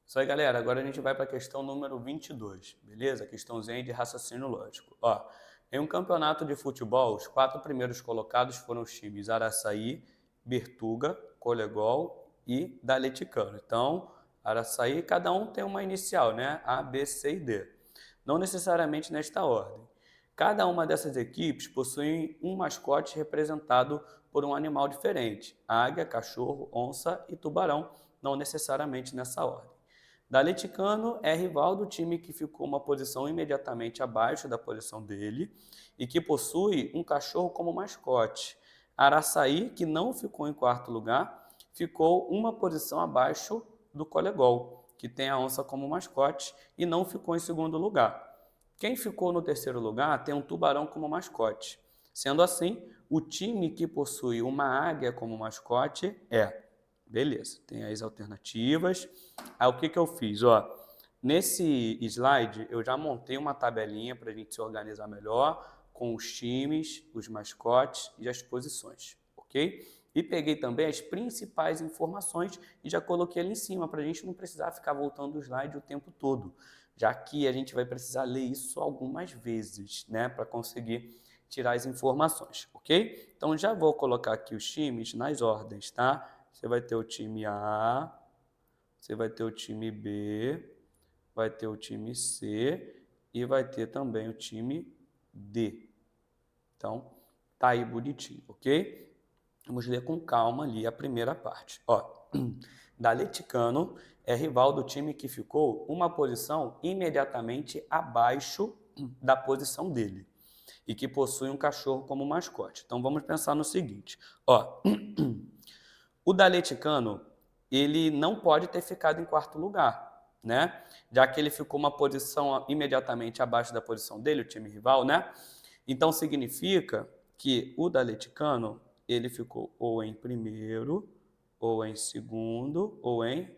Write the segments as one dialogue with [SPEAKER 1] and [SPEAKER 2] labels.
[SPEAKER 1] Isso aí, galera. Agora a gente vai para a questão número 22, beleza? Questãozinha de raciocínio lógico. Ó, em um campeonato de futebol, os 4 primeiros colocados foram os times Araçaí, Bertuga, Colegol e Atleticano. Então, Araçaí, cada um tem uma inicial, né? A, B, C e D. Não necessariamente nesta ordem. Cada uma dessas equipes possui um mascote representado por um animal diferente: águia, cachorro, onça e tubarão, não necessariamente nessa ordem. Atleticano é rival do time que ficou uma posição imediatamente abaixo da posição dele e que possui um cachorro como mascote. Araçaí, que não ficou em quarto lugar, ficou uma posição abaixo do Colegol, que tem a onça como mascote e não ficou em segundo lugar. Quem ficou no terceiro lugar tem um tubarão como mascote. Sendo assim, o time que possui uma águia como mascote é... Beleza, tem as alternativas. Aí o que eu fiz? Ó, nesse slide eu já montei uma tabelinha para a gente se organizar melhor com os times, os mascotes e as posições, ok? E peguei também as principais informações e já coloquei ali em cima para a gente não precisar ficar voltando o slide o tempo todo, já que a gente vai precisar ler isso algumas vezes, né, para conseguir tirar as informações, ok? Então já vou colocar aqui os times nas ordens, tá? Você vai ter o time A, você vai ter o time B, vai ter o time C e vai ter também o time D. Então, tá aí bonitinho, ok? Vamos ler com calma ali a primeira parte. Ó, Atleticano é rival do time que ficou uma posição imediatamente abaixo da posição dele e que possui um cachorro como mascote. Então, vamos pensar no seguinte. Ó, o Atleticano, ele não pode ter ficado em quarto lugar, né? Já que ele ficou uma posição imediatamente abaixo da posição dele, o time rival, né? Então significa que o Atleticano, ele ficou ou em primeiro, ou em segundo, ou em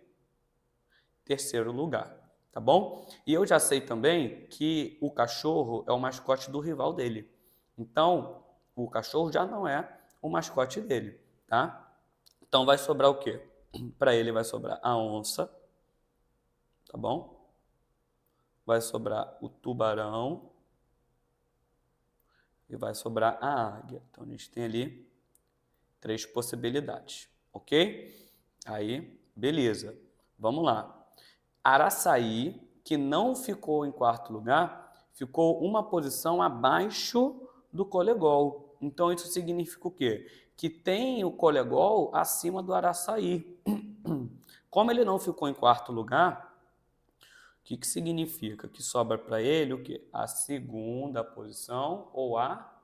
[SPEAKER 1] terceiro lugar, tá bom? E eu já sei também que o cachorro é o mascote do rival dele. Então, o cachorro já não é o mascote dele, tá? Então vai sobrar o quê? Para ele vai sobrar a onça, tá bom? Vai sobrar o tubarão e vai sobrar a águia. Então a gente tem ali 3 possibilidades, ok? Aí, beleza. Vamos lá. Araçaí, que não ficou em quarto lugar, ficou uma posição abaixo do Colegol. Então isso significa o quê? Que tem o Colegol acima do Araçaí. Como ele não ficou em quarto lugar, o que significa? Que sobra para ele o quê? A segunda posição ou a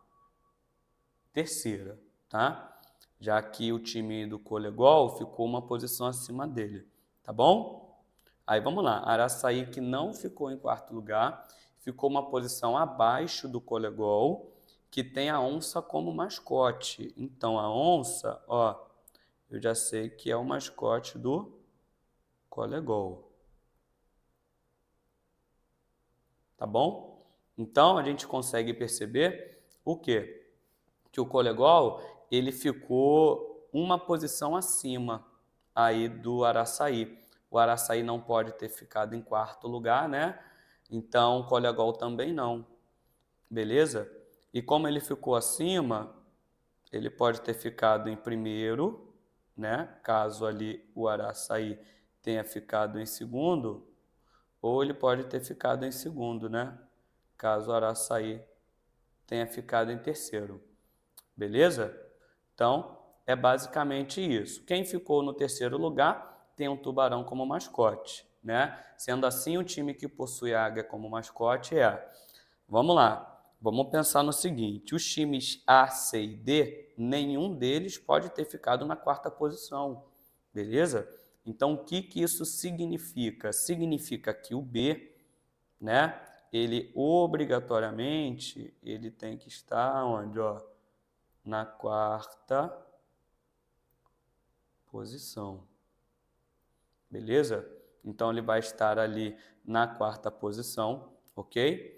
[SPEAKER 1] terceira, tá? Já que o time do Colegol ficou uma posição acima dele, tá bom? Aí vamos lá, Araçaí, que não ficou em quarto lugar, ficou uma posição abaixo do Colegol, que tem a onça como mascote. Então a onça, ó, eu já sei que é o mascote do Colegol. Tá bom? Então a gente consegue perceber o quê? Que o Colegol, ele ficou uma posição acima aí do Araçaí. O Araçaí não pode ter ficado em quarto lugar, né? Então o Colegol também não. Beleza? E como ele ficou acima, ele pode ter ficado em primeiro, né? Caso ali o Araçaí tenha ficado em segundo, ou ele pode ter ficado em segundo, né? Caso o Araçaí tenha ficado em terceiro. Beleza? Então, é basicamente isso. Quem ficou no terceiro lugar tem um tubarão como mascote, né? Sendo assim, o time que possui a águia como mascote é... Vamos lá. Vamos pensar no seguinte, os times A, C e D, nenhum deles pode ter ficado na quarta posição, beleza? Então, o que isso significa? Significa que o B, né, ele obrigatoriamente, ele tem que estar onde, ó? Na quarta posição, beleza? Então, ele vai estar ali na quarta posição, ok?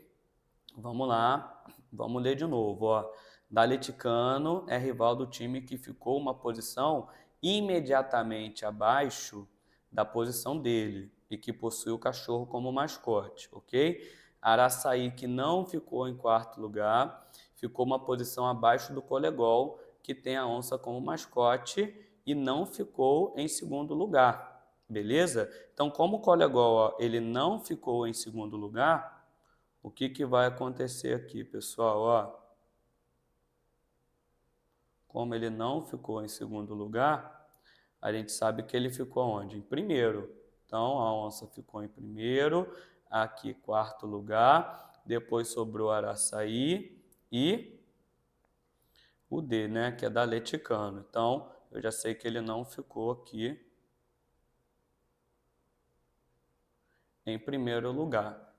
[SPEAKER 1] Vamos lá, vamos ler de novo. Ó. Atleticano é rival do time que ficou uma posição imediatamente abaixo da posição dele. e que possui o cachorro como mascote, ok? Araçaí, que não ficou em quarto lugar, ficou uma posição abaixo do Colegol, que tem a onça como mascote e não ficou em segundo lugar, beleza? Então, como o Colegol, ó, ele não ficou em segundo lugar, o que que vai acontecer aqui, pessoal? Ó, como ele não ficou em segundo lugar, a gente sabe que ele ficou onde? Em primeiro. Então, a onça ficou em primeiro, aqui quarto lugar, depois sobrou Araçaí e o D, né, que é da Leticano. Então, eu já sei que ele não ficou aqui em primeiro lugar.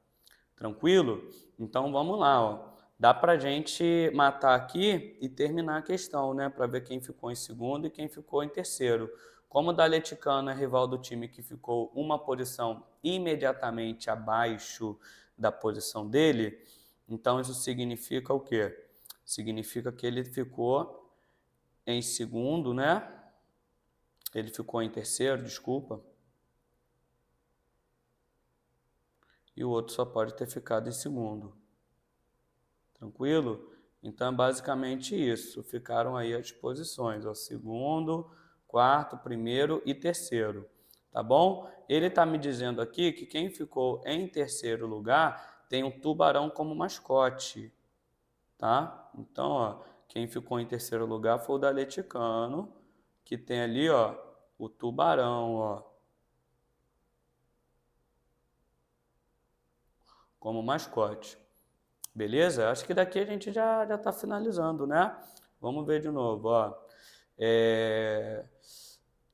[SPEAKER 1] Tranquilo? Então, vamos lá, ó. Dá pra gente matar aqui e terminar a questão, né, para ver quem ficou em segundo e quem ficou em terceiro. Como o Daletticano é rival do time que ficou uma posição imediatamente abaixo da posição dele, então isso significa o quê? Significa que ele ficou em segundo, né? Ele ficou em terceiro, desculpa. E o outro só pode ter ficado em segundo. Tranquilo? Então é basicamente isso. Ficaram aí as posições, ó, segundo, quarto, primeiro e terceiro. Tá bom? Ele está me dizendo aqui que quem ficou em terceiro lugar tem um tubarão como mascote. Tá? Então, ó, quem ficou em terceiro lugar foi o Daletticano, que tem ali, ó, o tubarão, ó, como mascote. Beleza? Acho que daqui a gente já está finalizando, né? Vamos ver de novo, ó.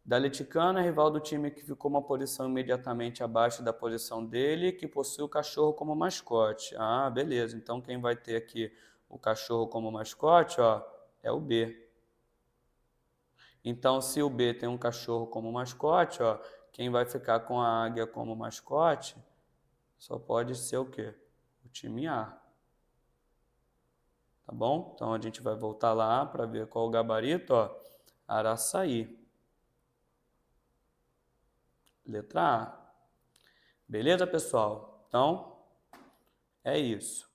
[SPEAKER 1] Daletticano é rival do time que ficou uma posição imediatamente abaixo da posição dele, que possui o cachorro como mascote. Ah, beleza. Então quem vai ter aqui o cachorro como mascote, ó, é o B. Então, se o B tem um cachorro como mascote, ó, quem vai ficar com a águia como mascote só pode ser o quê? O time A. Tá bom? Então a gente vai voltar lá para ver qual o gabarito, ó. Araçaí. Letra A. Beleza, pessoal? Então, é isso.